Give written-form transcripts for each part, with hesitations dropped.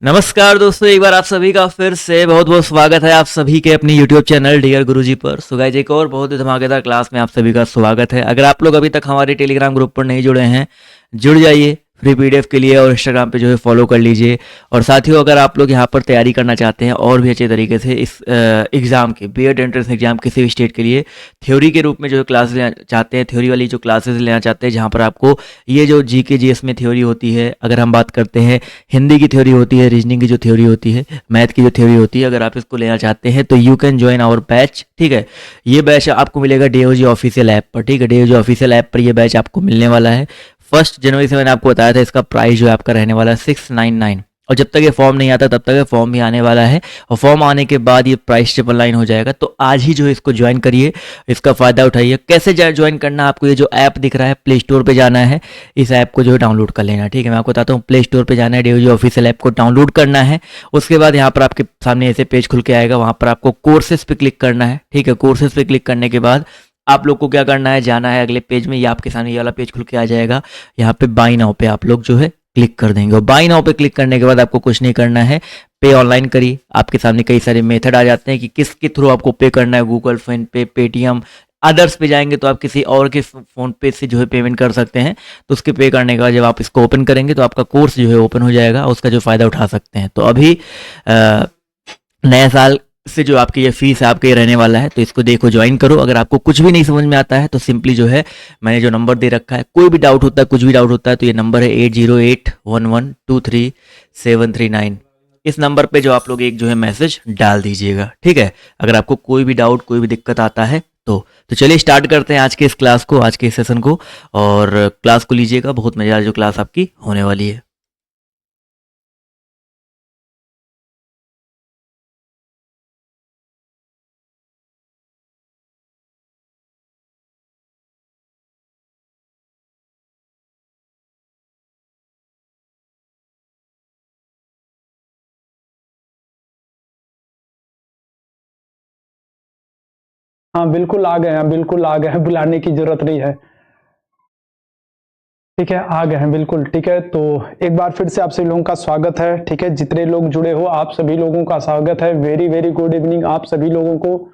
नमस्कार दोस्तों, एक बार आप सभी का फिर से बहुत बहुत स्वागत है आप सभी के अपनी YouTube चैनल डियर गुरुजी पर। सो गाइस, एक और बहुत ही धमाकेदार क्लास में आप सभी का स्वागत है। अगर आप लोग अभी तक हमारे टेलीग्राम ग्रुप पर नहीं जुड़े हैं, जुड़ जाइए फ्री पीडीएफ के लिए, और इंस्टाग्राम पे जो है फॉलो कर लीजिए। और साथियों, अगर आप लोग यहाँ पर तैयारी करना चाहते हैं और भी अच्छे तरीके से इस एग्ज़ाम के बीएड एंट्रेंस एग्जाम किसी भी स्टेट के लिए थ्योरी के रूप में जो है क्लास लेना चाहते हैं, थ्योरी वाली जो क्लासेस लेना चाहते हैं, जहाँ पर आपको ये जो जीके जीएस में थ्योरी होती है, अगर हम बात करते हैं हिंदी की थ्योरी होती है, रीजनिंग की जो थ्योरी होती है, मैथ की जो थ्योरी होती है, अगर आप इसको लेना चाहते हैं तो you can join our batch. ठीक है, ये बैच आपको मिलेगा डीओजी ऑफिशियल ऐप पर। ठीक है, डीओजी ऑफिशियल ऐप पर ये बैच आपको मिलने वाला है। 1 जनवरी से मैंने आपको बताया था, इसका प्राइस जो है आपका रहने वाला है 699। और जब तक ये फॉर्म नहीं आता तब तक ये फॉर्म भी आने वाला है, और फॉर्म आने के बाद ये प्राइस 999 हो जाएगा। तो आज ही जो है इसको ज्वाइन करिए, इसका फ़ायदा उठाइए। कैसे ज्वाइन करना है, आपको ये जो ऐप दिख रहा है प्ले स्टोर पे जाना है, इस ऐप को जो है डाउनलोड कर लेना है। ठीक है, मैं आपको बताता हूँ, प्ले स्टोर पे जाना है, डीओजी ऑफिशियल ऐप को डाउनलोड करना है। उसके बाद यहाँ पर आपके सामने ऐसे पेज खुल के आएगा, वहाँ पर आपको कोर्सेज पे क्लिक करना है। ठीक है, कोर्सेज पे क्लिक करने के बाद आप लोग को क्या करना है, जाना है अगले पेज में। ये आपके सामने ये वाला पेज खुल के आ जाएगा, यहाँ पे बाई नाउ पे आप लोग जो है क्लिक कर देंगे। और बाई नाउ पे क्लिक करने के बाद आपको कुछ नहीं करना है, पे ऑनलाइन करिए। आपके सामने कई सारे मेथड आ जाते हैं कि किसके थ्रू आपको पे करना है, गूगल, फोन पे, पेटीएम, अदर्स पे जाएंगे तो आप किसी और के फ़ोन पे से जो है पेमेंट कर सकते हैं। तो उसके पे करने के बाद जब आप इसको ओपन करेंगे तो आपका कोर्स जो है ओपन हो जाएगा, उसका जो फ़ायदा उठा सकते हैं। तो अभी नए साल से जो आपकी ये फीस है आपके ये रहने वाला है, तो इसको देखो, ज्वाइन करो। अगर आपको कुछ भी नहीं समझ में आता है तो सिंपली जो है मैंने जो नंबर दे रखा है, कोई भी डाउट होता है, कुछ भी डाउट होता है, तो ये नंबर है 8081123739। इस नंबर पे जो आप लोग एक जो है मैसेज डाल दीजिएगा। ठीक है, अगर आपको कोई भी डाउट, कोई भी दिक्कत आता है तो चलिए स्टार्ट करते हैं आज के इस क्लास को, आज के इस सेशन को। और क्लास को लीजिएगा, बहुत मजेदार जो क्लास आपकी होने वाली है। हाँ बिल्कुल आ गए हैं, बिल्कुल आ गए हैं, बुलाने की जरूरत नहीं है। ठीक है, आ गए हैं बिल्कुल। ठीक है, तो एक बार फिर से आप सभी लोगों का स्वागत है। ठीक है, जितने लोग जुड़े हो आप सभी लोगों का स्वागत है। वेरी वेरी गुड इवनिंग आप सभी लोगों को।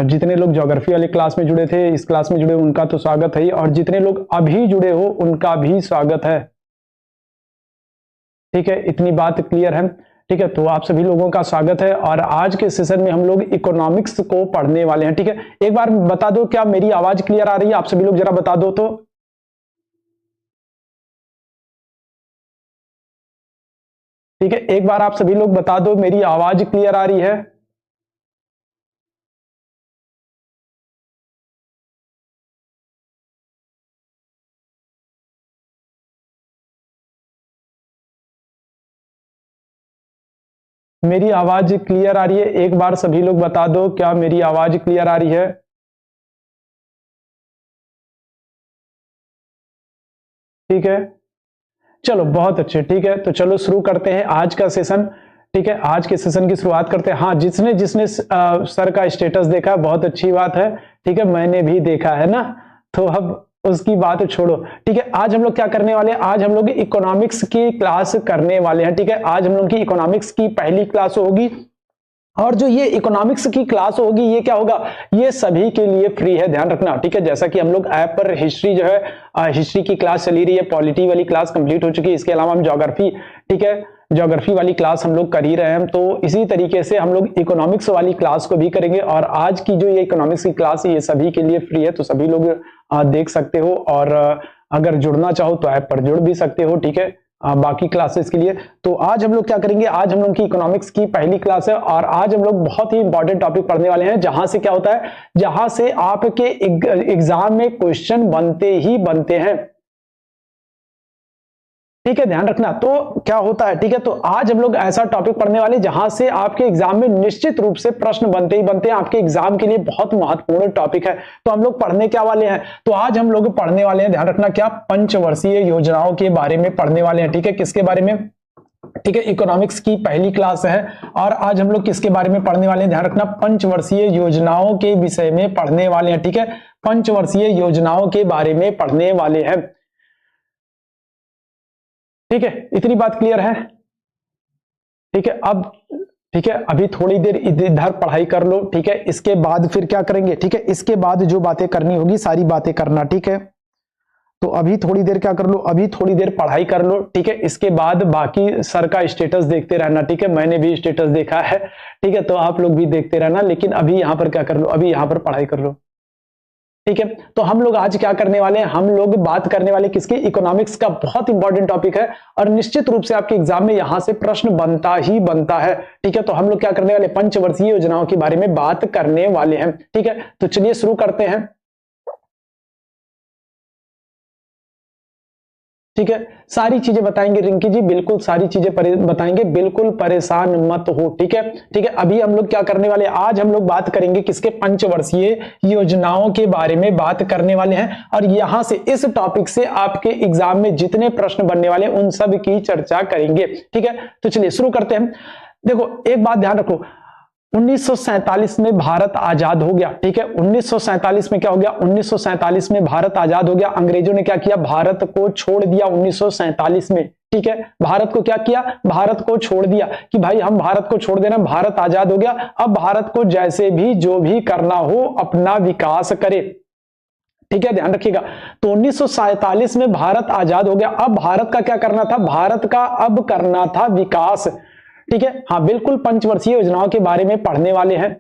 जितने लोग ज्योग्राफी वाली क्लास में जुड़े थे, इस क्लास में जुड़े उनका तो स्वागत है ही, और जितने लोग अभी जुड़े हो उनका भी स्वागत है। ठीक है, इतनी बात क्लियर है। ठीक है, तो आप सभी लोगों का स्वागत है, और आज के सेशन में हम लोग इकोनॉमिक्स को पढ़ने वाले हैं। ठीक है, एक बार बता दो, क्या मेरी आवाज क्लियर आ रही है? आप सभी लोग जरा बता दो तो। ठीक है, एक बार आप सभी लोग बता दो, मेरी आवाज क्लियर आ रही है? मेरी आवाज क्लियर आ रही है? एक बार सभी लोग बता दो, क्या मेरी आवाज क्लियर आ रही है? ठीक है, चलो बहुत अच्छे। ठीक है, तो चलो शुरू करते हैं आज का सेशन। ठीक है, आज के सेशन की शुरुआत करते हैं। हाँ, जिसने जिसने सर का स्टेटस देखा है, बहुत अच्छी बात है। ठीक है, मैंने भी देखा है ना, तो अब उसकी बात छोड़ो। ठीक है, आज हम लोग क्या करने वाले हैं? आज हम लोग इकोनॉमिक्स की क्लास करने वाले हैं। ठीक है, आज हम लोग की इकोनॉमिक्स की पहली क्लास होगी, और जो ये इकोनॉमिक्स की क्लास होगी, ये क्या होगा, ये सभी के लिए फ्री है, ध्यान रखना। ठीक है, जैसा कि हम लोग ऐप पर हिस्ट्री जो है, हिस्ट्री की क्लास चली रही है, पॉलिटी वाली क्लास कंप्लीट हो चुकी है, इसके अलावा हम ज्योग्राफी, ठीक है, ज्योग्राफी वाली क्लास हम लोग कर ही रहे हैं, तो इसी तरीके से हम लोग इकोनॉमिक्स वाली क्लास को भी करेंगे। और आज की जो ये इकोनॉमिक्स की क्लास है, ये सभी के लिए फ्री है, तो सभी लोग देख सकते हो, और अगर जुड़ना चाहो तो ऐप पर जुड़ भी सकते हो। ठीक है, बाकी क्लासेस के लिए। तो आज हम लोग क्या करेंगे, आज हम लोग की इकोनॉमिक्स की पहली क्लास है, और आज हम लोग बहुत ही इंपॉर्टेंट टॉपिक पढ़ने वाले हैं, जहां से क्या होता है, जहां से आपके एग्जाम में क्वेश्चन बनते ही बनते हैं। ठीक है, ध्यान रखना। तो क्या होता है, ठीक है, तो आज हम लोग ऐसा टॉपिक पढ़ने वाले जहां से आपके एग्जाम में निश्चित रूप से प्रश्न बनते ही बनते हैं, आपके एग्जाम के लिए बहुत महत्वपूर्ण टॉपिक है। तो हम लोग पढ़ने क्या वाले हैं, तो आज हम लोग पढ़ने वाले हैं, ध्यान रखना, क्या पंचवर्षीय योजनाओं के बारे में पढ़ने वाले हैं। ठीक है, किसके बारे में? ठीक है, इकोनॉमिक्स की पहली क्लास है, और आज हम लोग किसके बारे में पढ़ने वाले हैं, ध्यान रखना, पंचवर्षीय योजनाओं के विषय में पढ़ने वाले हैं। ठीक है, पंचवर्षीय योजनाओं के बारे में पढ़ने वाले हैं। ठीक है, इतनी बात क्लियर है? ठीक है, अब ठीक है, अभी थोड़ी देर इधर पढ़ाई कर लो, ठीक है, इसके बाद फिर क्या करेंगे, ठीक है, इसके बाद जो बातें करनी होगी सारी बातें करना, ठीक है। तो अभी थोड़ी देर क्या कर लो, अभी थोड़ी देर पढ़ाई कर लो, ठीक है, इसके बाद बाकी सर का स्टेटस देखते रहना, ठीक है, मैंने भी स्टेटस देखा है, ठीक है, तो आप लोग भी देखते रहना, लेकिन अभी यहां पर क्या कर लो, अभी यहां पर पढ़ाई कर लो, ठीक है। तो हम लोग आज क्या करने वाले हैं, हम लोग बात करने वाले किसके, इकोनॉमिक्स का बहुत इंपॉर्टेंट टॉपिक है और निश्चित रूप से आपके एग्जाम में यहां से प्रश्न बनता ही बनता है, ठीक है। तो हम लोग क्या करने वाले, पंचवर्षीय योजनाओं के बारे में बात करने वाले हैं, ठीक है। तो चलिए शुरू करते हैं, ठीक है। सारी चीजें बताएंगे रिंकी जी, बिल्कुल सारी चीजें बताएंगे, बिल्कुल परेशान मत हो, ठीक है, ठीक है। अभी हम लोग क्या करने वाले, आज हम लोग बात करेंगे किसके, पंचवर्षीय योजनाओं के बारे में बात करने वाले हैं और यहां से इस टॉपिक से आपके एग्जाम में जितने प्रश्न बनने वाले उन सब की चर्चा करेंगे, ठीक है। तो चलिए शुरू करते हैं। देखो एक बात ध्यान रखो, 1947 में भारत आजाद हो गया, ठीक है। 1947 में क्या हो गया, 1947 में भारत आजाद हो गया। अंग्रेजों ने क्या किया, भारत को छोड़ दिया 1947 में, ठीक है। भारत को क्या किया, भारत को छोड़ दिया कि भाई हम भारत को छोड़ देना, भारत आजाद हो गया, अब भारत को जैसे भी जो भी करना हो अपना विकास करे, ठीक है, ध्यान रखिएगा। तो 1947 में भारत आजाद हो गया, अब भारत का क्या करना था, भारत का अब करना था विकास, ठीक है। हाँ बिल्कुल, पंचवर्षीय योजनाओं के बारे में पढ़ने वाले हैं,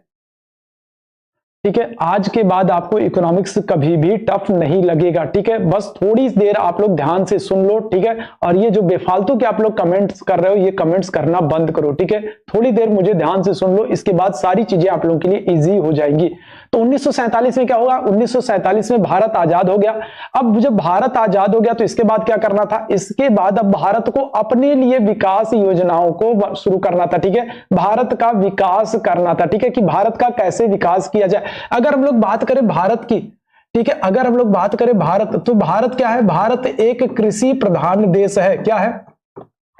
ठीक है। आज के बाद आपको इकोनॉमिक्स कभी भी टफ नहीं लगेगा, ठीक है। बस थोड़ी देर आप लोग ध्यान से सुन लो, ठीक है। और ये जो बेफालतू के आप लोग कमेंट्स कर रहे हो, ये कमेंट्स करना बंद करो, ठीक है। थोड़ी देर मुझे ध्यान से सुन लो, इसके बाद सारी चीजें आप लोगों के लिए इजी हो जाएंगी। तो 1947 में क्या होगा, 1947 में भारत आजाद हो गया। अब जब भारत आजाद हो गया तो इसके बाद क्या करना था, इसके बाद अब भारत को अपने लिए विकास योजनाओं को शुरू करना था, ठीक है। भारत का विकास करना था, ठीक है, कि भारत का कैसे विकास किया जाए। अगर हम लोग बात करें भारत की, ठीक है, अगर हम लोग बात करें भारत, तो भारत क्या है, भारत एक कृषि प्रधान देश है, क्या है,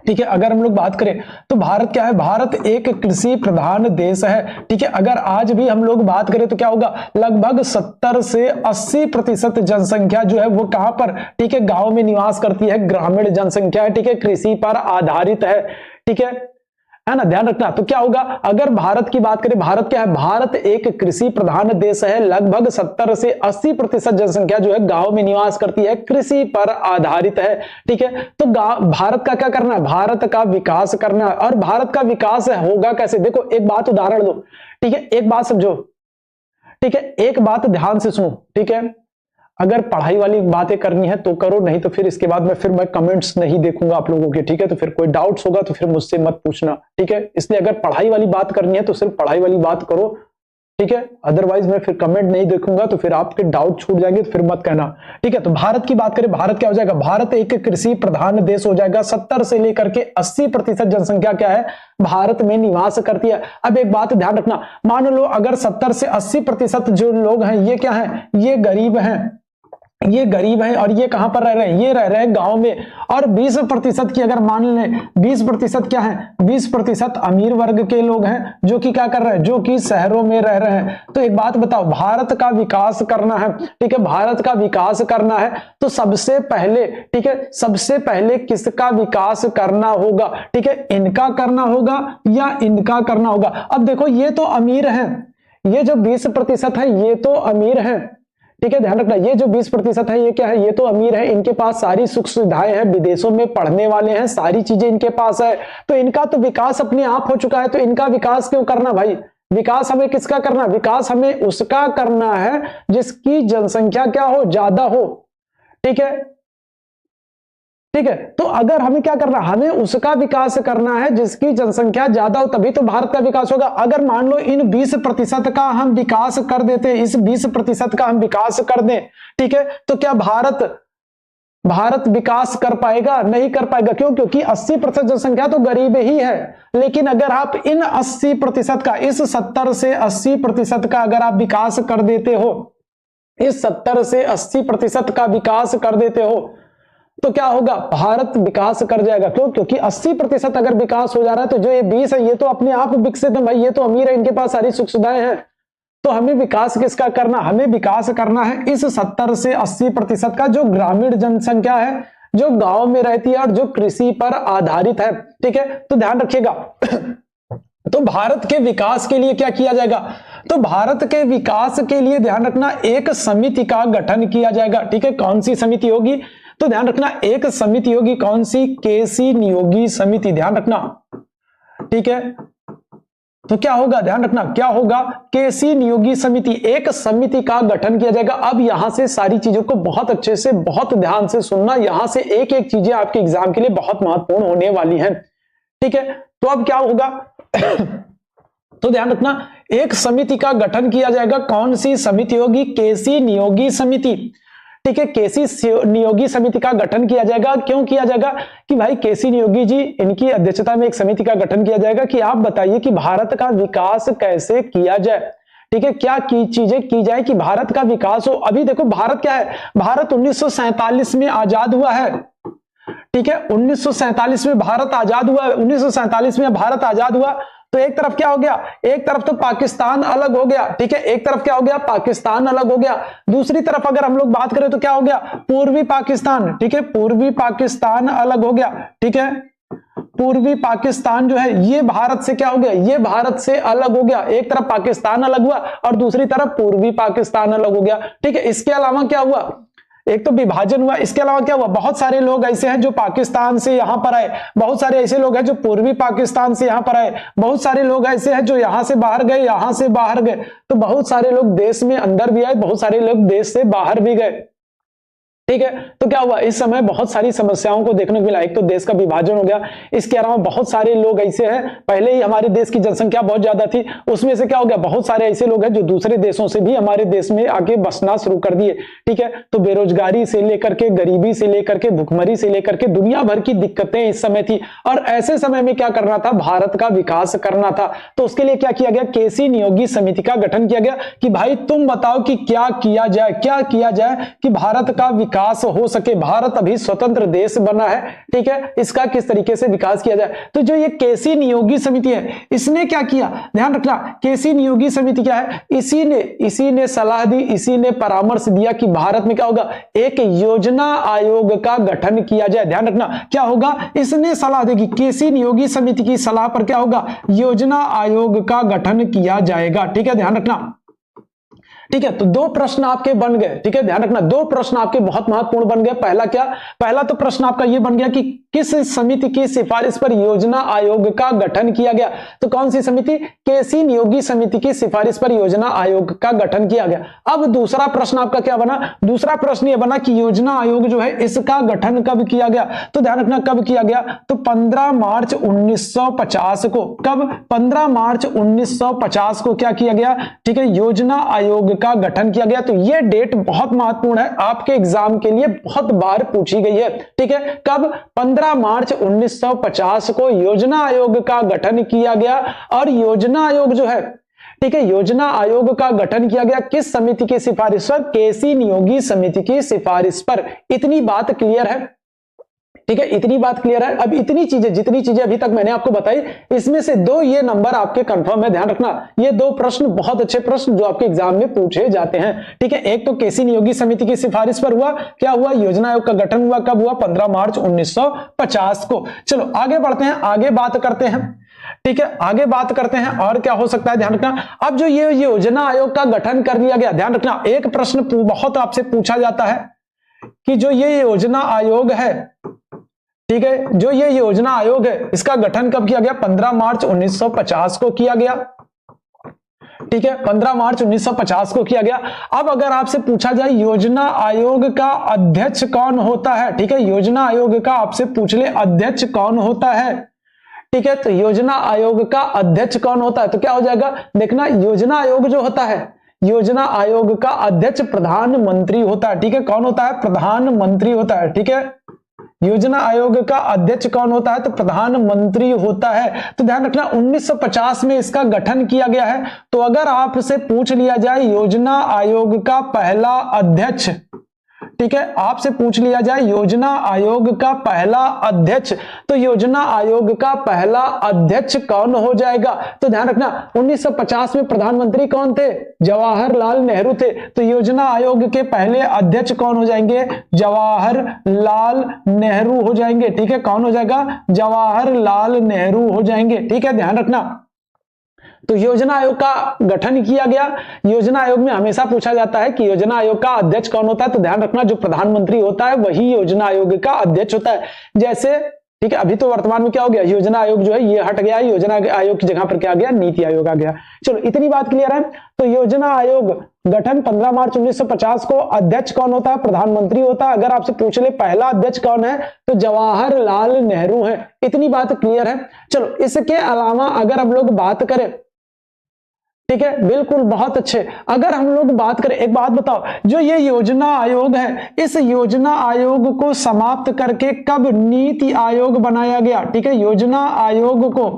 ठीक है। अगर हम लोग बात करें तो भारत क्या है, भारत एक कृषि प्रधान देश है, ठीक है। अगर आज भी हम लोग बात करें तो क्या होगा, लगभग 70 से 80% जनसंख्या जो है वो कहां पर, ठीक है, गांव में निवास करती है, ग्रामीण जनसंख्या है, ठीक है, कृषि पर आधारित है, ठीक है ना, ध्यान रखना। तो क्या होगा, अगर भारत की बात करें, भारत क्या है, भारत एक कृषि प्रधान देश है, लगभग 70 से 80% जनसंख्या जो है गांव में निवास करती है, कृषि पर आधारित है, ठीक है। तो भारत का क्या करना है, भारत का विकास करना है। और भारत का विकास होगा कैसे, देखो एक बात उदाहरण दो, ठीक है, एक बात समझो, ठीक है, एक बात ध्यान से सुनो, ठीक है। अगर पढ़ाई वाली बातें करनी है तो करो, नहीं तो फिर इसके बाद मैं कमेंट्स नहीं देखूंगा आप लोगों के, ठीक है। तो फिर कोई डाउट्स होगा तो फिर मुझसे मत पूछना, ठीक है। इसलिए अगर पढ़ाई वाली बात करनी है तो सिर्फ पढ़ाई वाली बात करो, ठीक है, अदरवाइज मैं फिर कमेंट नहीं देखूंगा तो फिर आपके डाउट छूट जाएंगे, तो फिर मत कहना, ठीक है। तो भारत की बात करें, भारत क्या हो जाएगा, भारत एक कृषि प्रधान देश हो जाएगा। 70 से लेकर के 80% जनसंख्या क्या है, भारत में निवास करती है। अब एक बात ध्यान रखना, मान लो अगर 70 से 80% जो लोग हैं ये क्या है, ये गरीब हैं, ये गरीब हैं और ये कहां पर रह रहे हैं, ये रह रहे हैं गांव में। और 20% की अगर मान लें, 20% क्या है, 20% अमीर वर्ग के लोग हैं जो कि क्या कर रहे हैं, जो कि शहरों में रह रहे हैं। तो एक बात बताओ, भारत का विकास करना है, ठीक है, भारत का विकास करना है तो सबसे पहले, ठीक है, सबसे पहले किसका विकास करना होगा, ठीक है, इनका करना होगा या इनका करना होगा। अब देखो ये तो अमीर हैं, ये जो 20% है ये तो अमीर हैं, ठीक है, ध्यान रखना, ये जो 20% है ये क्या है, ये तो अमीर है, इनके पास सारी सुख सुविधाएं हैं, विदेशों में पढ़ने वाले हैं, सारी चीजें इनके पास है, तो इनका तो विकास अपने आप हो चुका है। तो इनका विकास क्यों करना भाई, विकास हमें किसका करना, विकास हमें उसका करना है जिसकी जनसंख्या क्या हो, ज्यादा हो, ठीक है, ठीक है। तो अगर हमें क्या करना, हमें उसका विकास करना है जिसकी जनसंख्या ज्यादा हो, तभी तो भारत का विकास होगा। अगर मान लो इन 20% का हम विकास कर देते, इस 20% का हम विकास कर दें, ठीक है, तो क्या भारत विकास कर पाएगा, नहीं कर पाएगा। क्यों, क्योंकि 80% जनसंख्या तो गरीब ही है। लेकिन अगर आप इन 80% का, इस 70 से 80% का अगर आप विकास कर देते हो, इस 70 से 80% का विकास कर देते हो तो क्या होगा, भारत विकास कर जाएगा। क्यों, क्योंकि 80% अगर विकास हो जा रहा है तो जो ये 20 है ये तो अपने आप विकसित है भाई, ये तो अमीर है, इनके पास सारी सुख सुविधाएं हैं। तो हमें विकास किसका करना, हमें विकास करना है इस 70 से 80% का जो ग्रामीण जनसंख्या है, जो गांव में रहती है और जो कृषि पर आधारित है। ठीक है, तो ध्यान रखिएगा। तो भारत के विकास के लिए क्या किया जाएगा? तो भारत के विकास के लिए ध्यान रखना एक समिति का गठन किया जाएगा। ठीक है, कौन सी समिति होगी? तो ध्यान रखना एक समिति होगी, कौन सी? केसी नियोगी समिति, ध्यान रखना। ठीक है, तो क्या होगा? ध्यान रखना क्या होगा? केसी नियोगी समिति, एक समिति का गठन किया जाएगा। अब यहां से सारी चीजों को बहुत अच्छे से, बहुत ध्यान से सुनना, यहां से एक एक चीजें आपके एग्जाम के लिए बहुत महत्वपूर्ण होने वाली हैं। ठीक है, तो अब क्या होगा? तो ध्यान रखना एक समिति का गठन किया जाएगा। कौन सी समिति होगी? केसी नियोगी समिति। ठीक है, केसी नियोगी समिति का गठन किया जाएगा। क्यों किया जाएगा? कि भाई केसी नियोगी जी, इनकी अध्यक्षता में एक समिति का गठन किया जाएगा कि आप बताइए कि भारत का विकास कैसे किया जाए। ठीक है, क्या की चीजें की जाए कि भारत का विकास हो। अभी देखो भारत क्या है? भारत 1947 में आजाद हुआ है। ठीक है, 1947 में भारत आजाद हुआ। 1947 में भारत आजाद हुआ तो एक तरफ क्या हो गया? एक तरफ तो पाकिस्तान अलग हो गया। ठीक है, एक तरफ क्या हो गया? पाकिस्तान अलग हो गया। दूसरी तरफ अगर हम लोग बात करें तो क्या हो गया? पूर्वी पाकिस्तान। ठीक है, पूर्वी पाकिस्तान अलग हो गया। ठीक है, पूर्वी पाकिस्तान जो है ये भारत से क्या हो गया? ये भारत से अलग हो गया। एक तरफ पाकिस्तान अलग हुआ और दूसरी तरफ पूर्वी पाकिस्तान अलग हो गया। ठीक है, इसके अलावा क्या हुआ? एक तो विभाजन हुआ, इसके अलावा क्या हुआ? बहुत सारे लोग ऐसे हैं जो पाकिस्तान से यहां पर आए, बहुत सारे ऐसे लोग हैं जो पूर्वी पाकिस्तान से यहां पर आए, बहुत सारे लोग ऐसे हैं जो यहां से बाहर गए, यहां से बाहर गए। तो बहुत सारे लोग देश में अंदर भी आए, बहुत सारे लोग देश से बाहर भी गए। ठीक है, तो क्या हुआ? इस समय बहुत सारी समस्याओं को देखने को मिला। एक तो देश का विभाजन हो गया, इसके अलावा बहुत सारे लोग ऐसे हैं, पहले ही हमारे देश की जनसंख्या बहुत ज्यादा थी, उसमें से क्या हो गया? बहुत सारे ऐसे लोग हैं जो दूसरे देशों से भी हमारे देश में आके बसना शुरू कर दिए। ठीक है, तो बेरोजगारी से लेकर के, गरीबी से लेकर के, भुखमरी से लेकर के दुनिया भर की दिक्कतें इस समय थी और ऐसे समय में क्या करना था? भारत का विकास करना था। तो उसके लिए क्या किया गया? केसी नियोगी समिति का गठन किया गया कि भाई तुम बताओ कि क्या किया जाए, क्या किया जाए कि भारत का विकास हो सके। भारत अभी स्वतंत्र देश बना है। ठीक है, इसका किस तरीके से विकास किया जाए। तो जो ये केसी नियोगी समिति है, इसने क्या किया? ध्यान रखना, केसी नियोगी समिति क्या है? इसी ने सलाह दी, इसी ने परामर्श दिया कि भारत में क्या होगा? एक योजना आयोग का गठन किया जाए। ध्यान रखना क्या होगा? इसने सलाह देगी, केसी नियोगी समिति की सलाह पर क्या होगा? योजना आयोग का गठन किया जाएगा। ठीक है, ध्यान रखना। ठीक है, तो दो प्रश्न आपके बन गए। ठीक है, ध्यान रखना दो प्रश्न आपके बहुत महत्वपूर्ण बन गए। पहला क्या? पहला तो प्रश्न आपका यह बन गया कि किस समिति की सिफारिश पर योजना आयोग का गठन किया गया। तो कौन सी समिति? केसी नियोगी समिति की सिफारिश पर योजना आयोग का गठन किया गया। अब दूसरा प्रश्न आपका क्या बना? दूसरा प्रश्न यह बना कि योजना आयोग जो है इसका गठन कब किया गया। तो ध्यान रखना कब किया गया? तो 15 मार्च 1950 को। कब? 15 मार्च 1950 को क्या किया गया? ठीक है, योजना आयोग का गठन किया गया। तो यह डेट बहुत महत्वपूर्ण है, आपके एग्जाम के लिए बहुत बार पूछी गई है। ठीक है, कब? 15 मार्च 1950 को योजना आयोग का गठन किया गया। और योजना आयोग जो है, ठीक है, योजना आयोग का गठन किया गया किस समिति की सिफारिश पर? केसी नियोगी समिति की सिफारिश पर। इतनी बात क्लियर है? ठीक है, इतनी बात क्लियर है। अब इतनी चीजें, जितनी चीजें अभी तक मैंने आपको बताई, इसमें से दो ये नंबर आपके कंफर्म है। ध्यान रखना ये दो प्रश्न बहुत अच्छे प्रश्न जो आपके एग्जाम में पूछे जाते हैं। ठीक है, एक तो केसी नियोगी समिति की सिफारिश पर हुआ, क्या हुआ? योजना आयोग का गठन हुआ। कब हुआ? 15 मार्च 1950 को। चलो आगे बढ़ते हैं, आगे बात करते हैं। ठीक है, आगे बात करते हैं और क्या हो सकता है। ध्यान रखना, अब जो ये योजना आयोग का गठन कर दिया गया, ध्यान रखना एक प्रश्न बहुत आपसे पूछा जाता है कि जो ये योजना आयोग है, ठीक है, जो ये योजना आयोग है इसका गठन कब किया गया? 15 मार्च 1950 को किया गया। ठीक है, 15 मार्च 1950 को किया गया। अब अगर आपसे पूछा जाए योजना आयोग का अध्यक्ष कौन होता है, ठीक है, योजना आयोग का आपसे पूछ ले अध्यक्ष कौन होता है। ठीक है, तो योजना आयोग का अध्यक्ष कौन होता है? तो क्या हो जाएगा? देखना, योजना आयोग जो होता है, योजना आयोग का अध्यक्ष प्रधानमंत्री होता है। ठीक है, कौन होता है? प्रधानमंत्री होता है। ठीक है, योजना आयोग का अध्यक्ष कौन होता है? तो प्रधानमंत्री होता है। तो ध्यान रखना 1950 में इसका गठन किया गया है। तो अगर आपसे पूछ लिया जाए योजना आयोग का पहला अध्यक्ष, ठीक है, आपसे पूछ लिया जाए योजना आयोग का पहला अध्यक्ष, तो योजना आयोग का पहला अध्यक्ष कौन हो जाएगा? तो ध्यान रखना 1950 में प्रधानमंत्री कौन थे? जवाहरलाल नेहरू थे। तो योजना आयोग के पहले अध्यक्ष कौन हो जाएंगे? जवाहरलाल नेहरू हो जाएंगे। ठीक है, कौन हो जाएगा? जवाहरलाल नेहरू हो जाएंगे। ठीक है, ध्यान रखना। तो योजना आयोग का गठन किया गया। योजना आयोग में हमेशा पूछा जाता है कि योजना आयोग का अध्यक्ष कौन होता है, तो ध्यान रखना जो प्रधानमंत्री होता है वही योजना आयोग का अध्यक्ष होता है। जैसे ठीक है, अभी तो वर्तमान में क्या हो गया, योजना आयोग जो है ये हट गया, योजना आयोग की जगह पर क्या आ गया, नीति आयोग आ गया। चलो इतनी बात क्लियर है। तो योजना आयोग गठन 15 मार्च 1950 को, अध्यक्ष कौन होता है? प्रधानमंत्री होता है। अगर आपसे पूछ ले पहला अध्यक्ष कौन है, तो जवाहरलाल नेहरू है। इतनी बात क्लियर है। चलो इसके अलावा अगर हम लोग बात करें, ठीक है, बिल्कुल बहुत अच्छे। अगर हम लोग बात करें, एक बात बताओ, जो ये योजना आयोग है, इस योजना आयोग को समाप्त करके कब नीति आयोग बनाया गया? ठीक है, योजना आयोग को,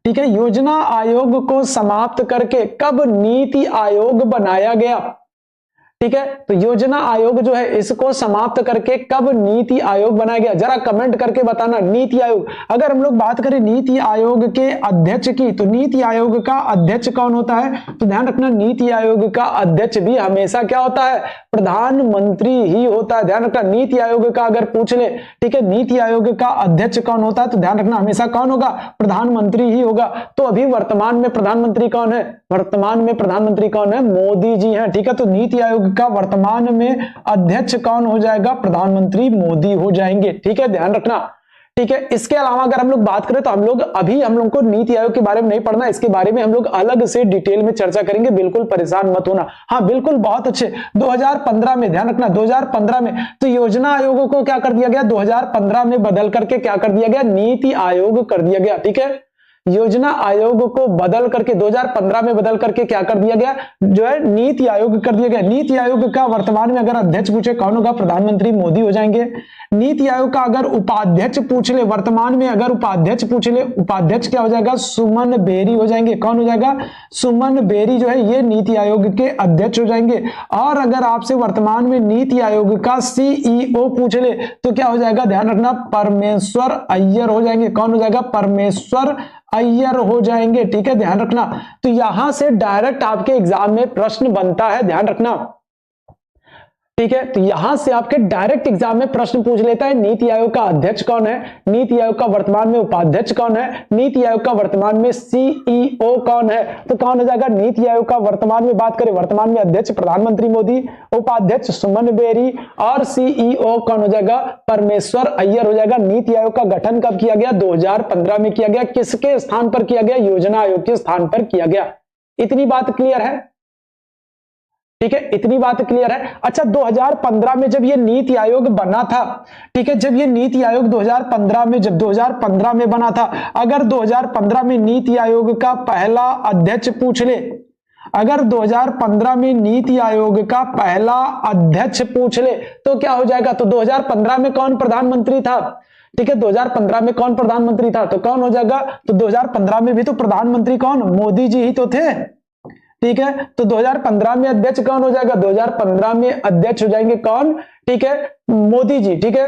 ठीक है, योजना आयोग को समाप्त करके कब नीति आयोग बनाया गया? ठीक है, तो योजना आयोग जो है इसको समाप्त करके कब नीति आयोग बनाया गया? जरा कमेंट करके बताना। नीति आयोग, अगर हम लोग बात करें नीति आयोग के अध्यक्ष की, तो नीति आयोग का अध्यक्ष कौन होता है? तो ध्यान रखना नीति आयोग का अध्यक्ष भी हमेशा क्या होता है? प्रधानमंत्री ही होता है। ध्यान रखना नीति आयोग का अगर पूछ ले, ठीक है, नीति आयोग का अध्यक्ष कौन होता है, तो ध्यान रखना हमेशा कौन होगा? प्रधानमंत्री ही होगा। तो अभी वर्तमान में प्रधानमंत्री कौन है? वर्तमान में प्रधानमंत्री कौन है? मोदी जी हैं। ठीक है, तो नीति आयोग का वर्तमान में अध्यक्ष कौन हो जाएगा? प्रधानमंत्री मोदी हो जाएंगे। ठीक है, ध्यान रखना। ठीक है, इसके अलावा अगर हम लोग बात करें तो हम लोग को नीति आयोग के बारे में नहीं पढ़ना, इसके बारे में हम लोग अलग से डिटेल में चर्चा करेंगे, बिल्कुल परेशान मत होना। हाँ बिल्कुल, बहुत अच्छे। 2015 में, ध्यान रखना 2015 में, तो योजना आयोग को क्या कर दिया गया? 2015 में बदल करके क्या कर दिया गया? नीति आयोग कर दिया गया। ठीक है, योजना आयोग को बदल करके 2015 में बदल करके क्या कर दिया गया? जो है नीति आयोग कर दिया गया। नीति आयोग का वर्तमान में अगर अध्यक्ष पूछे कौन होगा? प्रधानमंत्री मोदी हो जाएंगे। नीति आयोग का अगर उपाध्यक्ष पूछ ले, वर्तमान में अगर उपाध्यक्ष पूछ ले, उपाध्यक्ष क्या हो जाएगा? सुमन बेरी हो जाएंगे। कौन हो जाएगा? सुमन बेरी जो है ये नीति आयोग के अध्यक्ष हो जाएंगे। और अगर आपसे वर्तमान में नीति आयोग का सीईओ पूछ ले तो क्या हो जाएगा? ध्यान रखना परमेश्वर अय्यर हो जाएंगे। कौन हो जाएगा? परमेश्वर अय्यर हो जाएंगे। ठीक है, ध्यान रखना। तो यहां से डायरेक्ट आपके एग्जाम में प्रश्न बनता है, ध्यान रखना। ठीक है, तो यहां से आपके डायरेक्ट एग्जाम में प्रश्न पूछ लेता है नीति आयोग का अध्यक्ष कौन है, नीति आयोग का वर्तमान में उपाध्यक्ष कौन है, नीति आयोग का वर्तमान में सीईओ कौन है। तो कौन हो जाएगा? नीति आयोग का वर्तमान में बात करें, वर्तमान में अध्यक्ष प्रधानमंत्री मोदी, उपाध्यक्ष सुमन बेरी और सीईओ कौन हो जाएगा? परमेश्वर अय्यर हो जाएगा। नीति आयोग का गठन कब किया गया? 2015 में किया गया। किसके स्थान पर किया गया? योजना आयोग के स्थान पर किया गया। इतनी बात क्लियर है? ठीक है, इतनी बात क्लियर है। अच्छा, 2015 में जब ये नीति आयोग बना था, ठीक है, जब ये नीति आयोग 2015 में, जब 2015 में बना था, अगर 2015 में नीति आयोग का पहला अध्यक्ष पूछ ले, अगर 2015 में नीति आयोग का पहला अध्यक्ष पूछ ले तो क्या हो जाएगा? तो 2015 में कौन प्रधानमंत्री था? ठीक है, 2015 में कौन प्रधानमंत्री था? तो कौन हो जाएगा? तो 2015 में भी तो प्रधानमंत्री कौन? मोदी जी ही तो थे। ठीक है, तो 2015 में अध्यक्ष कौन हो जाएगा? 2015 में अध्यक्ष हो जाएंगे कौन? ठीक है, मोदी जी। ठीक है,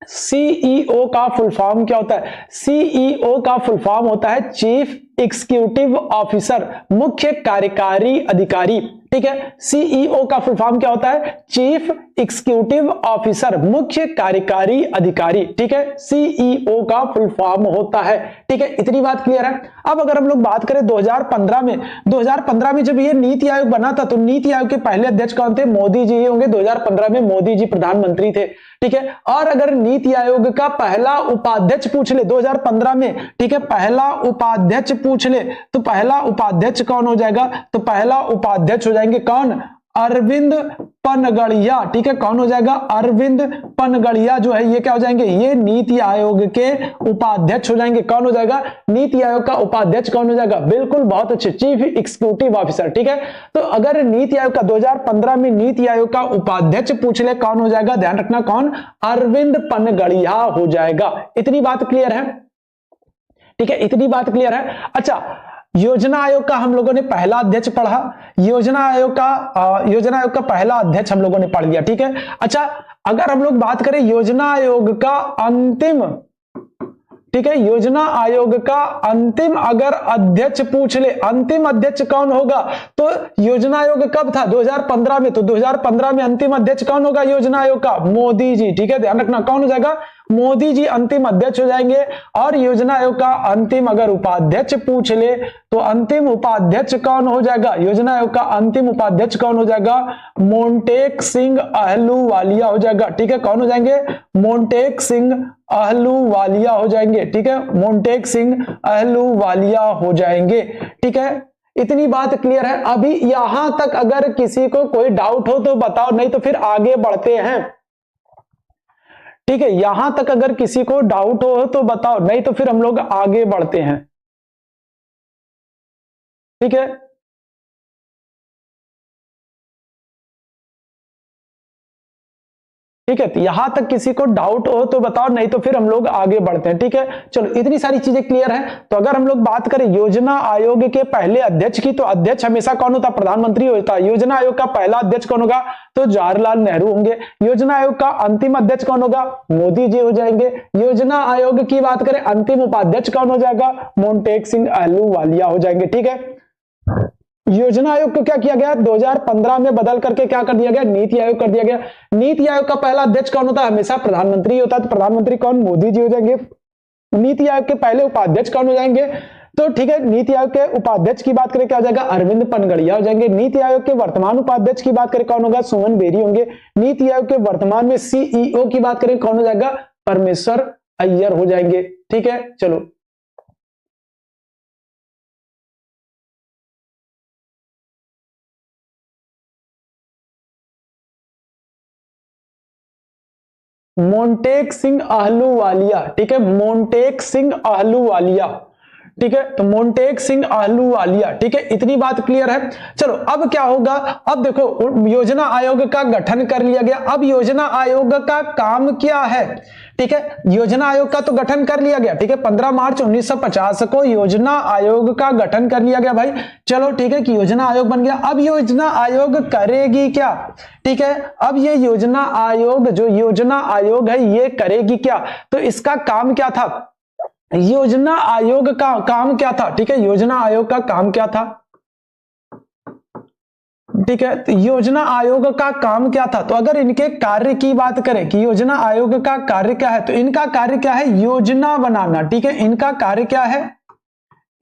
सीईओ का फुल फॉर्म क्या होता है? सीईओ का फुल फॉर्म होता है चीफ एग्जीक्यूटिव ऑफिसर, मुख्य कार्यकारी अधिकारी। ठीक है, सीईओ का फुल फॉर्म क्या होता है? चीफ एग्जीक्यूटिव ऑफिसर, मुख्य कार्यकारी अधिकारी। ठीक है, सीईओ का फुल फॉर्म होता है। ठीक है, इतनी बात क्लियर है। अब अगर हम लोग बात करें 2015 में, 2015 में जब ये नीति आयोग बना था तो नीति आयोग के पहले अध्यक्ष कौन थे? मोदी जी ही होंगे। 2015 में मोदी जी प्रधानमंत्री थे। ठीक है, और अगर नीति आयोग का पहला उपाध्यक्ष पूछ ले 2015 में, ठीक है, पहला उपाध्यक्ष पूछ ले तो पहला उपाध्यक्ष कौन हो जाएगा? तो पहला उपाध्यक्ष हो जाएंगे कौन? अरविंद पनगड़िया। ठीक है, कौन हो जाएगा? अरविंद पनगड़िया जो है ये क्या हो जाएंगे? ये नीति आयोग के उपाध्यक्ष हो जाएंगे। कौन हो जाएगा? नीति आयोग का उपाध्यक्ष कौन हो जाएगा? बिल्कुल, बहुत अच्छे, चीफ एग्जीक्यूटिव ऑफिसर। ठीक है, तो अगर नीति आयोग का 2015 में नीति आयोग का उपाध्यक्ष पूछ ले कौन हो जाएगा? ध्यान रखना कौन? अरविंद पनगड़िया हो जाएगा। इतनी बात क्लियर है? ठीक है, इतनी बात क्लियर है। अच्छा, योजना आयोग का हम लोगों ने पहला अध्यक्ष पढ़ा, योजना आयोग का पहला अध्यक्ष हम लोगों ने पढ़ लिया, ठीक है। अच्छा, अगर हम लोग बात करें योजना आयोग का अंतिम, ठीक है, योजना आयोग का अंतिम अगर अध्यक्ष पूछ ले, अंतिम अध्यक्ष कौन होगा, तो योजना आयोग कब था, 2015 में, तो 2015 में अंतिम अध्यक्ष कौन होगा योजना आयोग का, मोदी जी, ठीक है, ध्यान रखना कौन हो जाएगा, मोदी जी अंतिम अध्यक्ष हो जाएंगे। और योजना आयोग का अंतिम अगर उपाध्यक्ष पूछ ले तो अंतिम उपाध्यक्ष कौन हो जाएगा, योजना आयोग का अंतिम उपाध्यक्ष कौन हो जाएगा, मोंटेक सिंह अहलूवालिया हो जाएगा, ठीक है, कौन हो जाएंगे, मोंटेक सिंह अहलूवालिया हो जाएंगे, ठीक है, मोंटेक सिंह अहलूवालिया हो जाएंगे, ठीक है। इतनी बात क्लियर है। अभी यहां तक अगर किसी को कोई डाउट हो तो बताओ, नहीं तो फिर आगे बढ़ते हैं, ठीक है, यहां तक अगर किसी को डाउट हो तो बताओ, नहीं तो फिर हम लोग आगे बढ़ते हैं, ठीक है। ठीक है, तो यहां तक किसी को डाउट हो तो बताओ, नहीं तो फिर हम लोग आगे बढ़ते हैं, ठीक है। चलो, इतनी सारी चीजें क्लियर हैं। तो अगर हम लोग बात करें योजना आयोग के पहले अध्यक्ष की, तो अध्यक्ष हमेशा कौन होता, प्रधानमंत्री होता है। योजना आयोग का पहला अध्यक्ष कौन होगा, तो जवाहरलाल नेहरू होंगे। योजना आयोग का अंतिम अध्यक्ष कौन होगा, मोदी जी हो जाएंगे। योजना आयोग की बात करें, अंतिम उपाध्यक्ष कौन हो जाएगा, मोंटेक सिंह अहलूवालिया हो जाएंगे, ठीक है। योजना आयोग को क्या किया गया, 2015 में बदल करके क्या कर दिया गया, नीति आयोग कर दिया गया। नीति आयोग का पहला अध्यक्ष कौन होता है, हमेशा प्रधानमंत्री होता है, तो प्रधानमंत्री कौन, मोदी जी हो जाएंगे। नीति आयोग के पहले उपाध्यक्ष कौन हो जाएंगे, तो ठीक है, नीति आयोग के उपाध्यक्ष की बात करें क्या हो जाएगा, अरविंद पनगड़िया हो जाएंगे। नीति आयोग के वर्तमान उपाध्यक्ष की बात करें कौन होगा, सुमन बेरी होंगे। नीति आयोग के वर्तमान में सीईओ की बात करें कौन हो जाएगा, परमेश्वर अय्यर हो जाएंगे, ठीक है। चलो, मोंटेक सिंह अहलूवालिया, ठीक है, मोंटेक सिंह अहलूवालिया, ठीक है, तो मोंटेक सिंह अहलूवालिया, ठीक है, इतनी बात क्लियर है। चलो, अब क्या होगा, अब देखो योजना आयोग का गठन कर लिया गया। अब योजना आयोग का काम क्या है, ठीक है, योजना आयोग का तो गठन कर लिया गया, ठीक है, 15 मार्च 1950 को योजना आयोग का गठन कर लिया गया भाई। चलो, ठीक है, कि योजना आयोग बन गया। अब योजना आयोग करेगी क्या, ठीक है, अब ये योजना आयोग, जो योजना आयोग है, ये करेगी क्या, तो इसका काम क्या था, योजना आयोग का काम क्या था, ठीक है, योजना आयोग का काम क्या था, ठीक है, तो योजना आयोग का काम क्या था। तो अगर इनके कार्य की बात करें कि योजना आयोग का कार्य क्या है, तो इनका कार्य क्या है, योजना बनाना, ठीक है, इनका कार्य क्या है,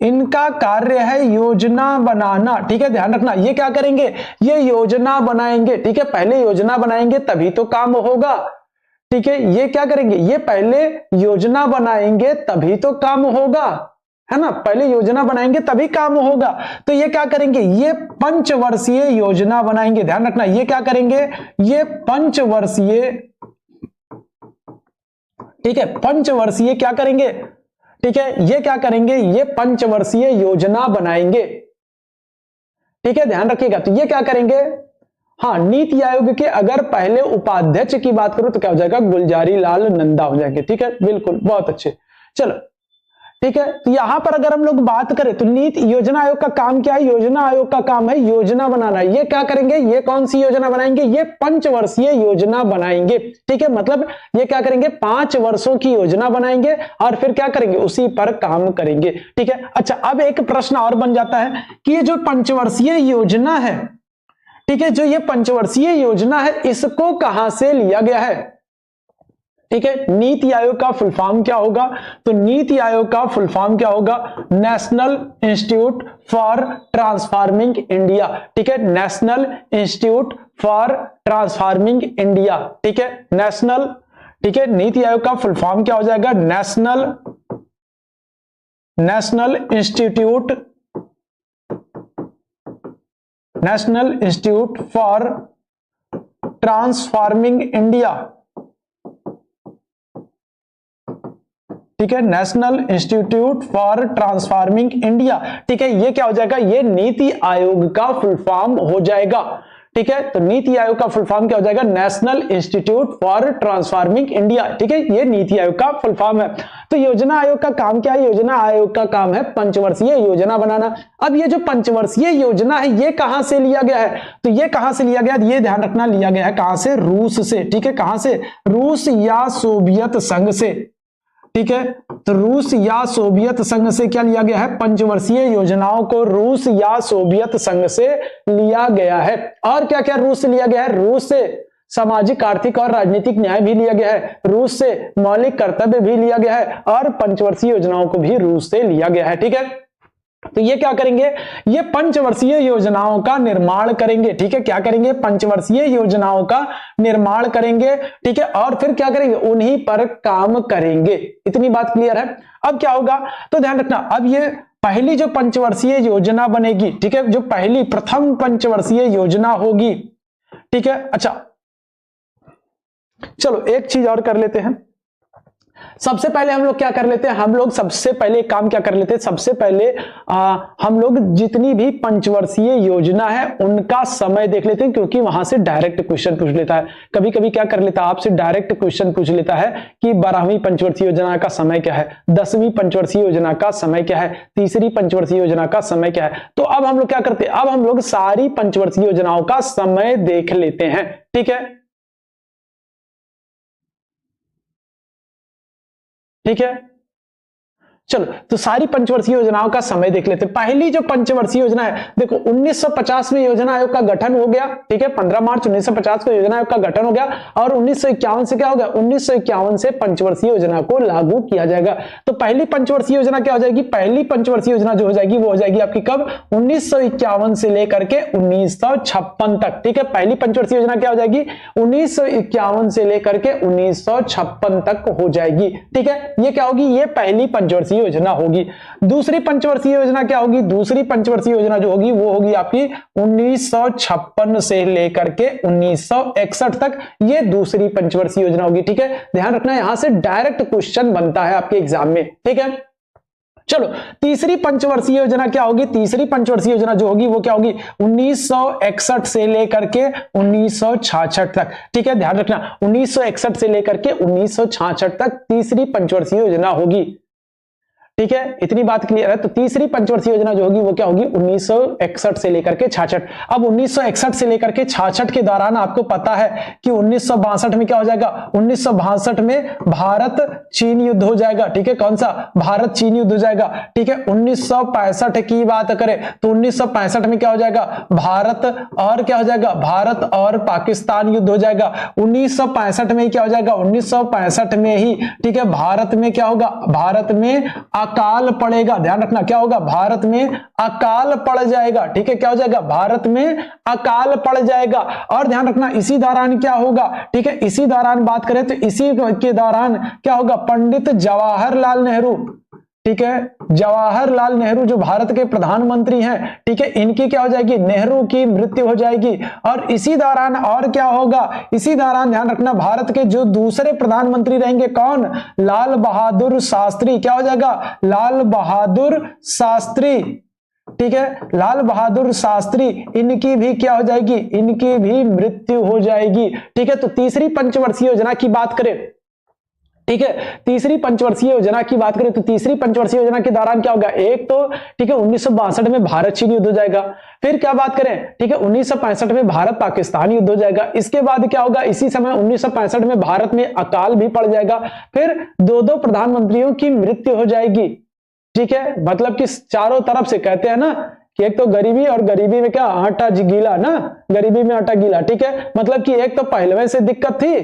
इनका कार्य है योजना बनाना, ठीक है, ध्यान रखना, ये क्या करेंगे, ये योजना बनाएंगे, ठीक है, पहले योजना बनाएंगे तभी तो काम होगा, ठीक है, ये क्या करेंगे, ये पहले योजना बनाएंगे तभी तो काम होगा, है ना, पहले योजना बनाएंगे तभी काम होगा। तो ये क्या करेंगे, ये पंचवर्षीय योजना बनाएंगे, ध्यान रखना, ये क्या करेंगे, ये पंचवर्षीय, ठीक है, पंचवर्षीय क्या करेंगे, ठीक है, ये क्या करेंगे, ये पंचवर्षीय योजना बनाएंगे, ठीक है, ध्यान रखिएगा। तो ये क्या करेंगे, हाँ, नीति आयोग के अगर पहले उपाध्यक्ष की बात करो तो क्या हो जाएगा, गुलजारी लाल नंदा हो जाएंगे, ठीक है, बिल्कुल, बहुत अच्छे। चलो, ठीक है, तो यहां पर अगर हम लोग बात करें तो नीति योजना आयोग का काम क्या है, योजना आयोग का काम है योजना बनाना। ये क्या करेंगे, ये कौन सी योजना बनाएंगे, ये पंचवर्षीय योजना बनाएंगे, ठीक है, मतलब ये क्या करेंगे, 5 वर्षों की योजना बनाएंगे और फिर क्या करेंगे, उसी पर काम करेंगे, ठीक है। अच्छा, अब एक प्रश्न और बन जाता है कि ये जो पंचवर्षीय योजना है, ठीक है, जो ये पंचवर्षीय योजना है, इसको कहां से लिया गया है, ठीक है, नीति आयोग का फुल फॉर्म क्या होगा, तो नीति आयोग का फुल फॉर्म क्या होगा, national institute for transforming India, ठीक है, national institute for transforming India, ठीक है, नेशनल, ठीक है, नीति आयोग का फुल फॉर्म क्या हो जाएगा, national institute for transforming India, ठीक है, national institute for transforming India, ठीक है, ये क्या हो जाएगा, ये नीति आयोग का फुल फॉर्म हो जाएगा, ठीक है, तो नीति आयोग का फुल फॉर्म क्या हो जाएगा? National institute for transforming India. ठीक है, ये नीति आयोग का फुल फॉर्म है। तो योजना आयोग का काम क्या है? योजना आयोग का काम है पंचवर्षीय योजना बनाना। अब ये जो पंचवर्षीय योजना है ये कहां से लिया गया है? तो ये कहां से लिया गया? ये ध्यान रखना, लिया गया है कहां से? रूस से। ठीक है, कहां से? रूस या सोवियत संघ से। ठीक है, तो रूस या सोवियत संघ से क्या लिया गया है? पंचवर्षीय योजनाओं को रूस या सोवियत संघ से लिया गया है। और क्या क्या रूस से लिया गया है? रूस से सामाजिक, आर्थिक और राजनीतिक न्याय भी लिया गया है, रूस से मौलिक कर्तव्य भी लिया गया है, और पंचवर्षीय योजनाओं को भी रूस से लिया गया है। ठीक है, तो ये क्या करेंगे? ये पंचवर्षीय योजनाओं का निर्माण करेंगे। ठीक है, क्या करेंगे? पंचवर्षीय योजनाओं का निर्माण करेंगे। ठीक है, और फिर क्या करेंगे? उन्हीं पर काम करेंगे। इतनी बात क्लियर है? अब क्या होगा? तो ध्यान रखना, अब ये पहली जो पंचवर्षीय योजना बनेगी, ठीक है, जो पहली प्रथम पंचवर्षीय योजना होगी, ठीक है। अच्छा, चलो एक चीज और कर लेते हैं। सबसे पहले हम लोग क्या कर लेते हैं? हम लोग सबसे पहले काम क्या कर लेते हैं? सबसे पहले हम लोग जितनी भी पंचवर्षीय योजना है उनका समय देख लेते हैं, क्योंकि वहां से डायरेक्ट क्वेश्चन पूछ लेता है। कभी कभी क्या कर लेता है? आपसे डायरेक्ट क्वेश्चन पूछ लेता है कि 12वीं पंचवर्षीय योजना का समय क्या है, 10वीं पंचवर्षीय योजना का समय क्या है, तीसरी पंचवर्षीय योजना का समय क्या है। तो अब हम लोग क्या करते हैं? अब हम लोग सारी पंचवर्षीय योजनाओं का समय देख लेते हैं। ठीक है, ठीक है, चलो तो सारी पंचवर्षीय योजनाओं का समय देख लेते हैं। पहली जो पंचवर्षीय योजना है, देखो 1950 में योजना आयोग का गठन हो गया। ठीक है, 15 मार्च 1950 को योजना आयोग का गठन हो गया, और 1951 से क्या हो गया? 1951 से पंचवर्षीय योजना को लागू किया जाएगा। तो पहली पंचवर्षीय योजना क्या हो जाएगी? पहली पंचवर्षीय योजना जो हो जाएगी वो हो जाएगी आपकी कब? 1951 से लेकर के 1956 तक। ठीक है, पहली पंचवर्षीय योजना क्या हो जाएगी? 1951 से लेकर के 1956 तक हो जाएगी। ठीक है, ये क्या होगी? ये पहली पंचवर्षीय योजना होगी। दूसरी पंचवर्षीय योजना क्या होगी? दूसरी पंचवर्षीय योजना जो होगी वो होगी आपकी 1956 से लेकर के 1961 तक। ये दूसरी पंचवर्षीय योजना होगी। ठीक है, ध्यान रखना, यहां से डायरेक्ट क्वेश्चन बनता है आपके एग्जाम में। ठीक है, चलो तीसरी पंचवर्षीय योजना क्या होगी? तीसरी पंचवर्षीय योजना जो होगी वो क्या होगी? 1961 से लेकर के 1966 तक। ठीक है, ध्यान रखना, 1961 से लेकर के 1966 तक तीसरी पंचवर्षीय योजना होगी। ठीक है, इतनी बात क्लियर है? तो तीसरी पंचवर्षीय योजना जो होगी वो क्या होगी? 1961 से लेकर के 66। अब 1961 से लेकर के 66 के दौरान आपको पता है कि 1962 में क्या हो जाएगा? 1962 में भारत चीन युद्ध हो जाएगा। ठीक है, कौन सा? भारत चीन युद्ध हो जाएगा। ठीक है, 1965 की बात करें तो 1965 में क्या हो जाएगा? भारत और क्या हो जाएगा? भारत और पाकिस्तान युद्ध हो जाएगा। 1965 में क्या हो जाएगा? 1965 में ही, ठीक है, भारत में क्या होगा? भारत में अकाल पड़ेगा। ध्यान रखना, क्या होगा? भारत में अकाल पड़ जाएगा। ठीक है, क्या हो जाएगा? भारत में अकाल पड़ जाएगा। और ध्यान रखना, इसी दौरान क्या होगा? ठीक है, इसी दौरान बात करें तो इसी के दौरान क्या होगा? पंडित जवाहरलाल नेहरू, ठीक है, जवाहरलाल नेहरू जो भारत के प्रधानमंत्री हैं, ठीक है, इनकी क्या हो जाएगी? नेहरू की मृत्यु हो जाएगी। और इसी दौरान और क्या होगा? इसी दौरान ध्यान रखना, भारत के जो दूसरे प्रधानमंत्री रहेंगे, कौन? लाल बहादुर शास्त्री। क्या हो जाएगा? लाल बहादुर शास्त्री। ठीक है, लाल बहादुर शास्त्री, इनकी भी क्या हो जाएगी? इनकी भी मृत्यु हो जाएगी। ठीक है, तो तीसरी पंचवर्षीय योजना की बात करें, ठीक है, तीसरी पंचवर्षीय योजना की बात करें तो तीसरी पंचवर्षीय योजना के दौरान क्या होगा? एक तो ठीक है 1962 में भारत चीन युद्ध हो जाएगा। फिर क्या बात करें? ठीक है, 1965 में भारत पाकिस्तान युद्ध हो जाएगा। इसके बाद क्या होगा? इसी समय 1965 में भारत में अकाल भी पड़ जाएगा। फिर दो प्रधानमंत्रियों की मृत्यु हो जाएगी। ठीक है, मतलब कि चारों तरफ से कहते हैं ना कि एक तो गरीबी, और गरीबी में क्या? आटा गीला ना, गरीबी में आटा गीला। ठीक है, मतलब कि एक तो पहलवे से दिक्कत थी,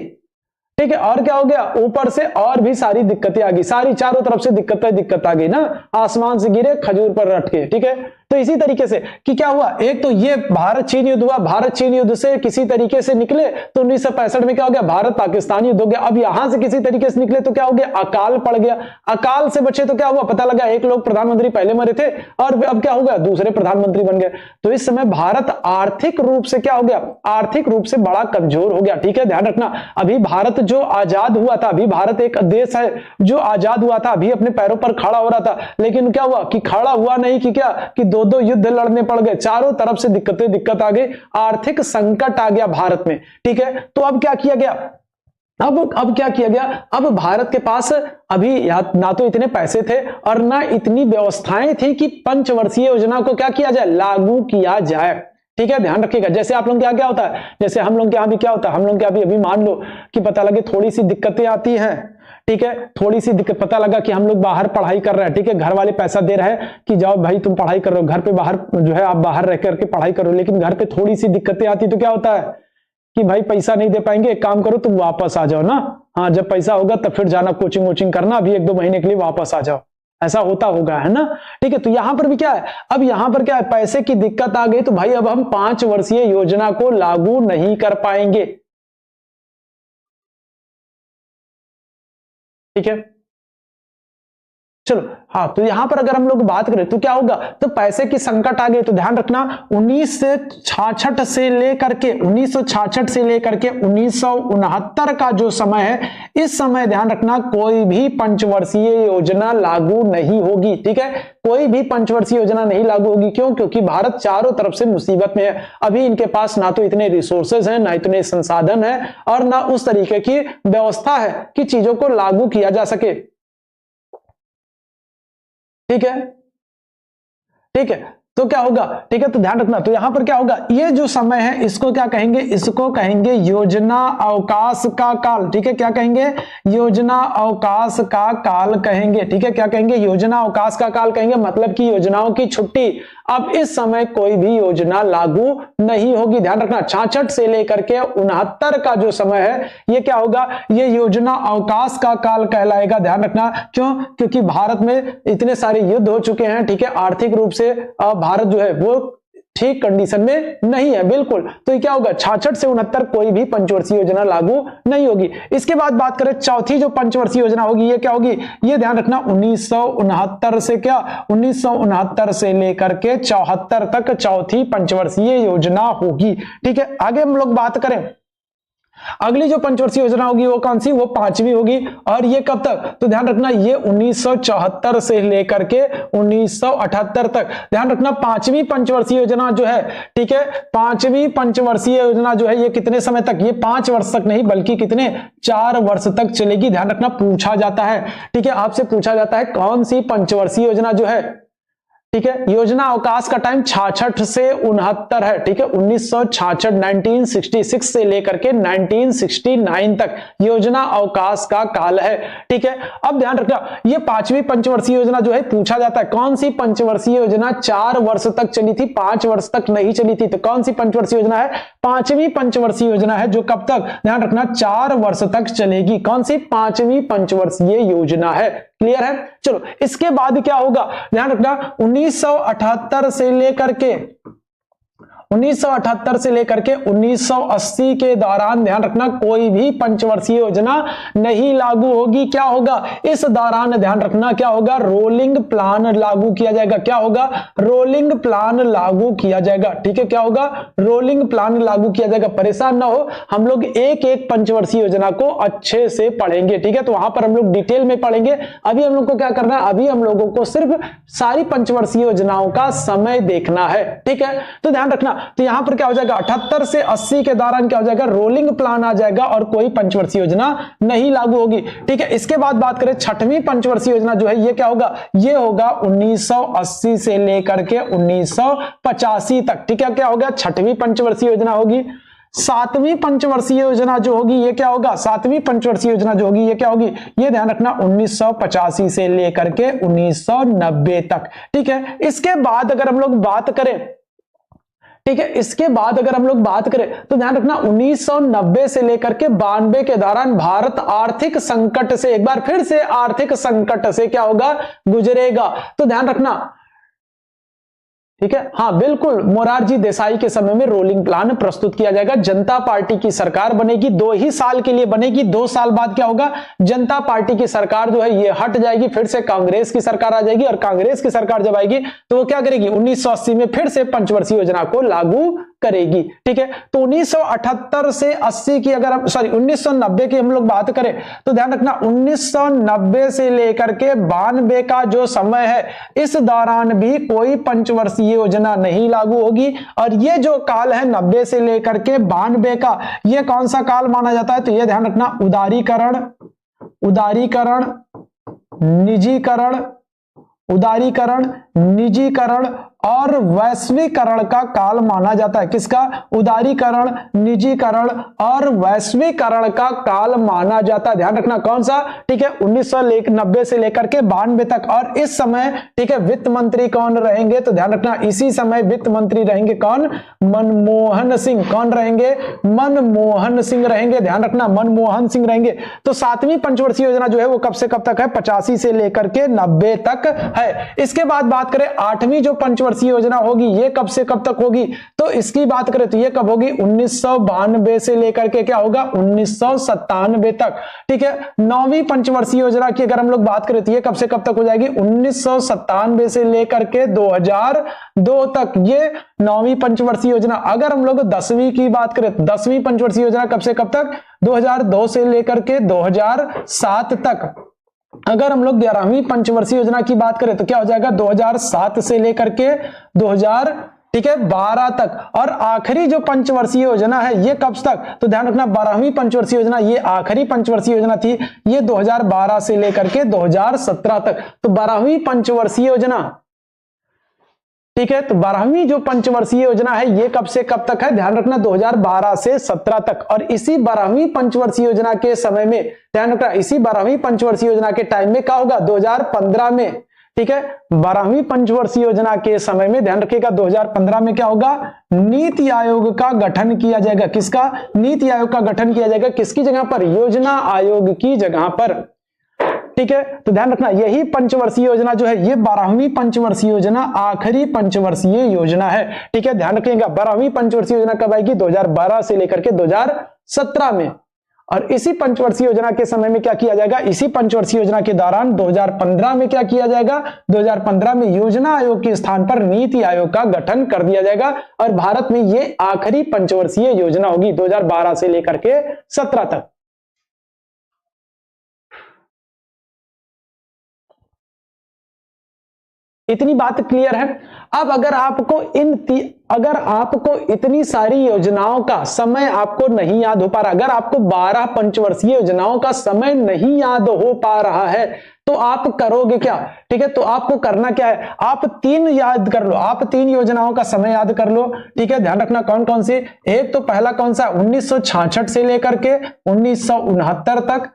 ठीक है, और क्या हो गया? ऊपर से और भी सारी दिक्कतें आ गई, सारी चारों तरफ से दिक्कत आ गई ना, आसमान से गिरे खजूर पर रट के। ठीक है, तो इसी तरीके से कि क्या हुआ? एक तो ये भारत चीन युद्ध हुआ, भारत चीन युद्ध से किसी तरीके से निकले तो 1965 में क्या हो गया? भारत पाकिस्तान युद्ध हो गया। अब यहां से किसी तरीके से निकले तो क्या हो गया? अकाल पड़ गया। अकाल से बचे तो क्या हुआ? पता लगा एक लोग प्रधानमंत्री पहले मरे थे और अब क्या हो गया? दूसरे प्रधानमंत्री बन गए। तो इस समय भारत आर्थिक रूप से क्या हो गया? आर्थिक रूप से बड़ा कमजोर हो गया। ठीक है, ध्यान रखना, अभी भारत जो आजाद हुआ था, अभी भारत एक देश है जो आजाद हुआ था, अभी अपने पैरों पर खड़ा हो रहा था, लेकिन क्या हुआ कि खड़ा हुआ नहीं कि क्या कि दो युद्ध लड़ने पड़ गए, चारों तरफ से दिक्कत आ गई, आर्थिक संकट आ गया भारत में। ठीक है, तो अब क्या किया गया, अब क्या किया गया, अब भारत के पास अभी ना तो इतने पैसे थे और ना इतनी व्यवस्थाएं थी कि पंचवर्षीय योजना को क्या किया जाए, लागू किया जाए। ठीक है, ध्यान रखिएगा। जैसे आप लोग के यहाँ क्या होता है, जैसे हम लोग के यहाँ भी क्या होता है, हम लोग के यहाँ भी अभी मान लो कि पता लगे थोड़ी सी दिक्कतें आती हैं। ठीक है, थोड़ी सी दिक्कत, पता लगा कि हम लोग बाहर पढ़ाई कर रहे हैं। ठीक है, घर वाले पैसा दे रहे हैं कि जाओ भाई तुम पढ़ाई कर रहे हो, घर पे बाहर जो है आप बाहर रह करके पढ़ाई करो, लेकिन घर पे थोड़ी सी दिक्कतें आती तो क्या होता है कि भाई पैसा नहीं दे पाएंगे, एक काम करो तुम वापस आ जाओ ना। हाँ, जब पैसा होगा तब फिर जाना, कोचिंग वोचिंग करना, अभी 1-2 महीने के लिए वापस आ जाओ, ऐसा होता होगा, है ना। ठीक है, तो यहां पर भी क्या है, अब यहां पर क्या है, पैसे की दिक्कत आ गई तो भाई अब हम 5 वर्षीय योजना को लागू नहीं कर पाएंगे। ठीक है, चलो हाँ, तो यहां पर अगर हम लोग बात करें तो क्या होगा, तो पैसे की संकट आ गई। तो ध्यान रखना 1966 से लेकर के 1969 का जो समय है, इस समय ध्यान रखना कोई भी पंचवर्षीय योजना लागू नहीं होगी। ठीक है, कोई भी पंचवर्षीय योजना नहीं लागू होगी। क्यों? क्योंकि भारत चारों तरफ से मुसीबत में है। अभी इनके पास ना तो इतने रिसोर्सेज हैं, ना इतने संसाधन है और ना उस तरीके की व्यवस्था है कि चीजों को लागू किया जा सके। ठीक है, ठीक है, तो क्या होगा, ठीक है, तो ध्यान रखना, तो यहां पर क्या होगा, ये जो समय है इसको क्या कहेंगे, इसको कहेंगे योजना अवकाश का काल। ठीक है, क्या कहेंगे, योजना अवकाश का काल कहेंगे। ठीक है, क्या कहेंगे, योजना अवकाश का काल कहेंगे, मतलब कि योजनाओं की छुट्टी। अब इस समय कोई भी योजना लागू नहीं होगी। ध्यान रखना 66 से लेकर के 69 का जो समय है ये क्या होगा, ये योजना अवकाश का काल कहलाएगा। ध्यान रखना, क्यों? क्योंकि भारत में इतने सारे युद्ध हो चुके हैं। ठीक है, आर्थिक रूप से भारत जो है वो ठीक कंडीशन में नहीं है बिल्कुल। तो ये क्या होगा, 66 से 69 कोई भी पंचवर्षीय योजना लागू नहीं होगी। इसके बाद बात करें चौथी जो पंचवर्षीय योजना होगी, ये क्या होगी, ये ध्यान रखना 1969 से क्या, 1969 से लेकर के 74 तक चौथी पंचवर्षीय योजना होगी। ठीक है, आगे हम लोग बात करें, अगली जो पंचवर्षीय योजना होगी वो कौन सी, वो 5वीं होगी। और ये कब तक, तो ध्यान रखना ये 1974 से लेकर के 1978 तक। ध्यान रखना 5वीं पंचवर्षीय योजना जो है, ठीक है, 5वीं पंचवर्षीय योजना जो है ये कितने समय तक, ये 5 वर्ष तक नहीं बल्कि कितने, 4 वर्ष तक चलेगी। ध्यान रखना, पूछा जाता है, ठीक है, आपसे पूछा जाता है कौन सी पंचवर्षीय योजना जो है, ठीक है, योजना अवकाश का टाइम 66 से 69 है। ठीक है, 1966 1966 से लेकर के 1969 तक योजना अवकाश का काल है। ठीक है, अब ध्यान रखना ये 5वीं पंचवर्षीय योजना जो है पूछा जाता है कौन सी पंचवर्षीय योजना 4 वर्ष तक चली थी, 5 वर्ष तक नहीं चली थी। तो कौन सी पंचवर्षीय योजना है, 5वीं पंचवर्षीय योजना है जो कब तक, ध्यान रखना 4 वर्ष तक चलेगी। कौन सी, 5वीं पंचवर्षीय योजना है। क्लियर है, चलो इसके बाद क्या होगा, ध्यान रखना 1978 से लेकर के 1980 के दौरान ध्यान रखना कोई भी पंचवर्षीय योजना नहीं लागू होगी। क्या होगा, इस दौरान ध्यान रखना क्या होगा, रोलिंग प्लान लागू किया जाएगा। क्या होगा, रोलिंग प्लान लागू किया जाएगा। ठीक है, क्या होगा, रोलिंग प्लान लागू किया जाएगा। परेशान ना हो, हम लोग एक एक पंचवर्षीय योजना को अच्छे से पढ़ेंगे। ठीक है, तो वहां पर हम लोग डिटेल में पढ़ेंगे। अभी हम लोग को क्या करना है, अभी हम लोगों को सिर्फ सारी पंचवर्षीय योजनाओं का समय देखना है। ठीक है, तो ध्यान रखना, तो यहां पर क्या हो जाएगा 78 से 80 के दौरान क्या हो जाएगा, रोलिंग प्लान आ जाएगा और कोई पंचवर्षीय योजना नहीं लागू होगी। ठीक है, इसके बाद बात करें 6वीं पंचवर्षीय योजना जो है ये क्या होगा, ये होगा 1980 से लेकर के 1985 तक। ठीक है, क्या होगा, 6वीं पंचवर्षीय योजना होगी। 7वीं पंचवर्षीय योजना जो होगी ये क्या होगा, 7वीं पंचवर्षीय योजना जो होगी ये क्या होगी, ये ध्यान रखना 1985 से लेकर के 1990 तक। ठीक है, इसके बाद अगर हम लोग बात करें, ठीक है, इसके बाद अगर हम लोग बात करें तो ध्यान रखना 1990 से लेकर के 92 के दौरान भारत आर्थिक संकट से, एक बार फिर से आर्थिक संकट से क्या होगा, गुजरेगा। तो ध्यान रखना, ठीक है, हाँ बिल्कुल, मोरारजी देसाई के समय में रोलिंग प्लान प्रस्तुत किया जाएगा। जनता पार्टी की सरकार बनेगी, 2 ही साल के लिए बनेगी। 2 साल बाद क्या होगा, जनता पार्टी की सरकार जो है ये हट जाएगी, फिर से कांग्रेस की सरकार आ जाएगी और कांग्रेस की सरकार जब आएगी तो वो क्या करेगी, 1980 में फिर से पंचवर्षीय योजना को लागू करेगी। ठीक है, तो 1978 से 80 की अगर 1990 की हम लोग बात करें तो ध्यान रखना 1990 से लेकर के 92 का जो समय है इस दौरान भी कोई पंचवर्षीय योजना नहीं लागू होगी। और ये जो काल है 90 से लेकर के 92 का, ये कौन सा काल माना जाता है? तो ये ध्यान रखना उदारीकरण, निजीकरण और वैश्वीकरण का काल माना जाता है। किसका? उदारीकरण, निजीकरण और वैश्वीकरण का काल माना जाता है। ध्यान रखना कौन सा? ठीक है, 1990 से लेकर के 92 तक। और इस समय ठीक है वित्त मंत्री कौन रहेंगे? तो ध्यान रखना इसी समय वित्त मंत्री रहेंगे कौन? मनमोहन सिंह। कौन रहेंगे? मनमोहन सिंह रहेंगे। ध्यान रखना मनमोहन सिंह रहेंगे। तो 7वीं पंचवर्षीय योजना जो है वो कब से कब तक है? 85 से लेकर के 90 तक है। इसके बाद बात करें 8वीं जो पंचवर्षीय योजना होगी ये कब से कब तक होगी? तो इसकी बात करें तो ये कब होगी? 1992 से लेकर के क्या होगा? 1997 तक। ठीक है, 9वीं पंचवर्षीय योजना की अगर हम लोग बात करें तो ये कब से कब तक हो जाएगी? 1997 से लेकर के 2002 तक, ये 9वीं पंचवर्षीय योजना। अगर हम लोग 10वीं की बात करें तो 10वीं पंचवर्षीय योजना कब से कब तक? 2002 से लेकर के 2007 तक। अगर हम लोग 11वीं पंचवर्षीय योजना की बात करें तो क्या हो जाएगा? 2007 से लेकर के 2012 तक। और आखिरी जो पंचवर्षीय योजना है ये कब तक? तो ध्यान रखना 12वीं पंचवर्षीय योजना, ये आखिरी पंचवर्षीय योजना थी, ये 2012 से लेकर के 2017 तक। तो 12वीं पंचवर्षीय योजना, ठीक है, तो 12वीं जो पंचवर्षीय योजना है ये कब से कब तक है? ध्यान रखना 2012 से 17 तक। और इसी 12वीं पंचवर्षीय योजना के समय में ध्यान रखना इसी 12वीं पंचवर्षीय योजना के टाइम में क्या होगा? 2015 में, ठीक है, 12वीं पंचवर्षीय योजना के समय में ध्यान रखिएगा 2015 में क्या होगा? नीति आयोग का गठन किया जाएगा। किसका? नीति आयोग का गठन किया जाएगा। किसकी जगह पर? योजना आयोग की जगह पर। ठीक है, तो ध्यान रखना यही पंचवर्षीय योजना जो है ये 12वीं पंचवर्षीय योजना आखिरी पंचवर्षीय योजना है। ठीक है, ध्यान रखिएगा 12वीं पंचवर्षीय योजना कब आएगी? 2012 से लेकर के 2017 में। और इसी पंचवर्षीय योजना के समय में क्या किया जाएगा? इसी पंचवर्षीय योजना के दौरान 2015 में क्या किया जाएगा? 2015 में योजना आयोग के स्थान पर नीति आयोग का गठन कर दिया जाएगा। और भारत में ये आखिरी पंचवर्षीय योजना होगी 2012 से लेकर के 17 तक। इतनी बात क्लियर है? अब अगर आपको इतनी सारी योजनाओं का समय आपको नहीं याद हो पा रहा, अगर आपको 12 पंचवर्षीय योजनाओं का समय नहीं याद हो पा रहा है तो आप करोगे क्या? ठीक है, तो आपको करना क्या है? आप 3 याद कर लो, आप 3 योजनाओं का समय याद कर लो। ठीक है, ध्यान रखना कौन कौन सी। एक तो पहला कौन सा? 1966 से लेकर के 1969 तक,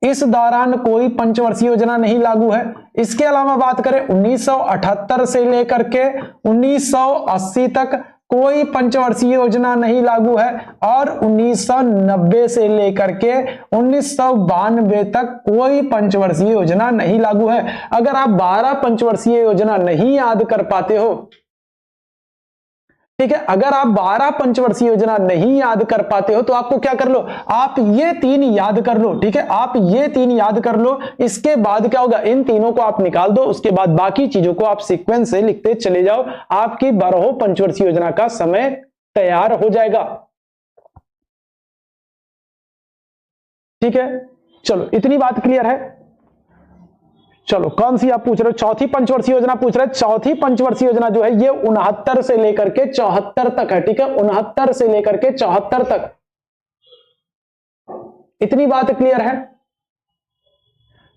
इस दौरान कोई पंचवर्षीय योजना नहीं लागू है। इसके अलावा बात करें 1978 से लेकर के 1980 तक कोई पंचवर्षीय योजना नहीं लागू है। और 1990 से लेकर के 1992 तक कोई पंचवर्षीय योजना नहीं लागू है। अगर आप 12 पंचवर्षीय योजना नहीं याद कर पाते हो, ठीक है, अगर आप 12 पंचवर्षीय योजना नहीं याद कर पाते हो तो आपको क्या कर लो? आप ये 3 याद कर लो। ठीक है, आप ये 3 याद कर लो। इसके बाद क्या होगा? इन तीनों को आप निकाल दो, उसके बाद बाकी चीजों को आप सीक्वेंस से लिखते चले जाओ। आपकी 12 पंचवर्षीय योजना का समय तैयार हो जाएगा। ठीक है, चलो इतनी बात क्लियर है। चलो कौन सी आप पूछ रहे हो? चौथी पंचवर्षीय योजना पूछ रहे हैं। चौथी पंचवर्षीय योजना जो है ये 69 से लेकर के 74 तक है। ठीक है, 69 से लेकर के 74 तक। इतनी बात क्लियर है?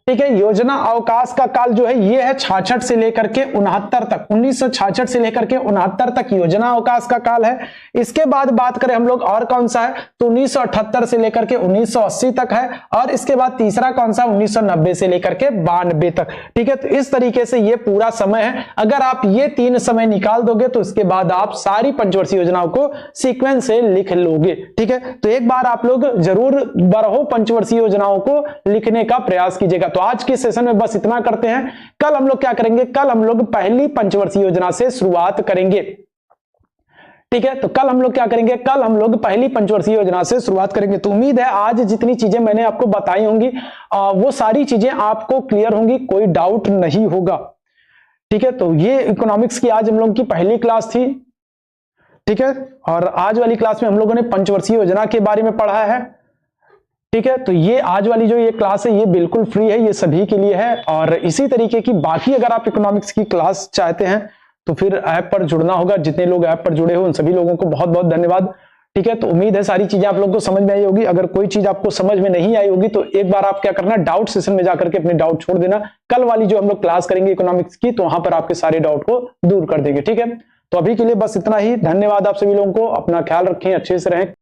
ठीक है, योजना अवकाश का काल जो है ये है 66 से लेकर के 69 तक। 1966 से लेकर के 69 तक योजना अवकाश का काल है। इसके बाद बात करें हम लोग और कौन सा है तो 1978 से लेकर के 1980 तक है। और इसके बाद तीसरा कौन सा? 1990 से लेकर के 92 तक। ठीक है, तो इस तरीके से ये पूरा समय है। अगर आप ये 3 समय निकाल दोगे तो इसके बाद आप सारी पंचवर्षीय योजनाओं को सीक्वेंस से लिख लोगे। ठीक है, तो एक बार आप लोग जरूर 12 पंचवर्षीय योजनाओं को लिखने का प्रयास कीजिएगा। तो आज के सेशन में बस इतना करते हैं। कल हम लोग क्या करेंगे? कल हम लोग पहली पंचवर्षीय योजना से शुरुआत करेंगे। ठीक है, तो कल हम लोग क्या करेंगे? कल हम लोग पहली पंचवर्षीय योजना से शुरुआत करेंगे। तो उम्मीद है आज जितनी चीजें मैंने आपको बताई होंगी वो सारी चीजें आपको क्लियर होंगी, कोई डाउट नहीं होगा। ठीक है, तो ये इकोनॉमिक्स की आज हम लोग की पहली क्लास थी। ठीक है। और आज वाली क्लास में हम लोगों ने पंचवर्षीय योजना के बारे में पढ़ा है, ठीक है। तो ये आज वाली जो ये क्लास है ये बिल्कुल फ्री है, ये सभी के लिए है। और इसी तरीके की बाकी अगर आप इकोनॉमिक्स की क्लास चाहते हैं तो फिर ऐप पर जुड़ना होगा। जितने लोग ऐप पर जुड़े हो उन सभी लोगों को बहुत बहुत धन्यवाद, ठीक है। तो उम्मीद है सारी चीजें आप लोगों को समझ में आई होगी। अगर कोई चीज आपको समझ में नहीं आई होगी तो एक बार आप क्या करना, डाउट सेशन में जाकर के अपने डाउट छोड़ देना। कल वाली जो हम लोग क्लास करेंगे इकोनॉमिक्स की तो वहां पर आपके सारे डाउट को दूर कर देंगे, ठीक है। तो अभी के लिए बस इतना ही। धन्यवाद आप सभी लोगों को, अपना ख्याल रखें, अच्छे से रहें।